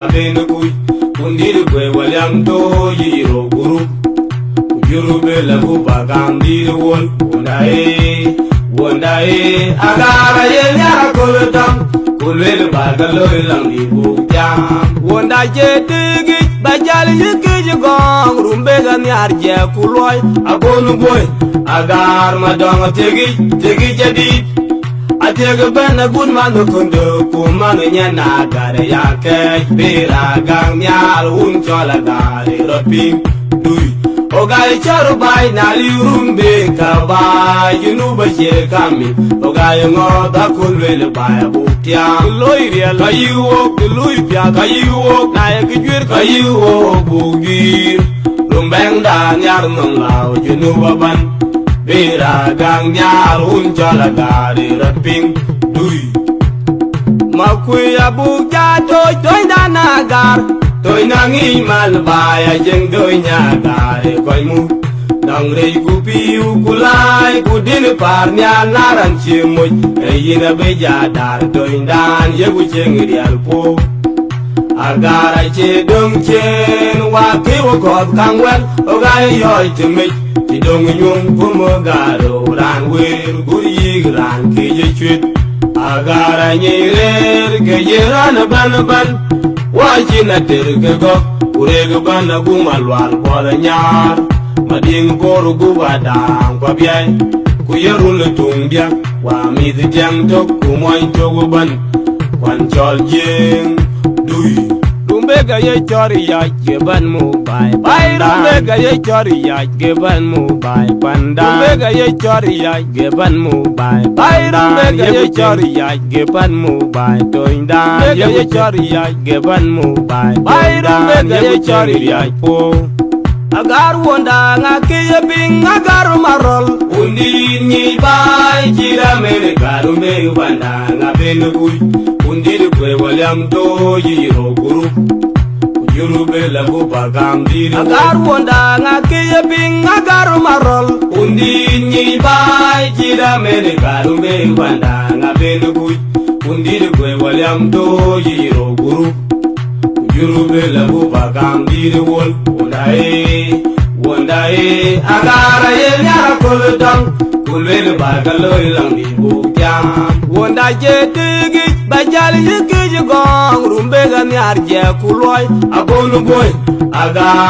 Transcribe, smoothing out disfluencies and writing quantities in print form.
Benugui, Kundiri Kwe William To Yiro Guru, Yurube Lagu Bagandiri Wol, Wondae, Agara Yenya Kolotam, Kulil Bagalo Lambi Bukjam, Wondae Digi, Bajali Yukijagong, Rumbega Nyarja Kuloi, Agonu Boy, Agar Madong Tigi Jadi. Atega bana gun manu kundu kumanu nyana gare yake bira gang nyal chola gare roping dui ogai charu bai na liurumbe ka bai yunu baje kami ogai ngoda kulwele bai bukya loi real kayu lui pya kayu na ya kijwer kayu bugir rumbeng da nyar nong lao yunu baban bira gang nyar chola gare roping dui makuya bukya toy danagar toy nangi mal baya jeng doy nyagar koy mu dang rei ku piu kulai ku din par nya naran chimuj yina beja dar doy dan yegu jeng rial po agara che dong chen wa ke wo god kangwen ogai yoy timej ti dong nyum pumogaro ran wer guri ran ke je chwet agara nyirer ke yeran ban wajina terke go urege ban gumalwal bola nyar mading boru gubada kwabiai ku yerul tungbia wa mi jang tok ku moy togo ban kwan chol jing dui rumbega ye chori ya geban mu bai rumbega ye chori ya geban mu bai panda rumbega ye chori ya geban mu bai rumbega ye chori ya geban mu bai toinda ye chori ya geban mu bai rumbega ye chori ya po agar wonda ngake ye bing agar marol undi ni bai jira mere garumbe banda ngabenugui undi kwe William To Yiro Guru Yurube Lagu Bagandiri agar wonda ngake ye bing agar marol undi ni bai jira mere garumbe banda ngabenugui undi kwe William To Yiro Guru Yurube Lagu Bagandiri wol Wondae agara ye nyara kolodang kulwele bagalo ilambi bukjam Wondae digi bajali yukijagong rumbega nyarja kuloi agonu boy agara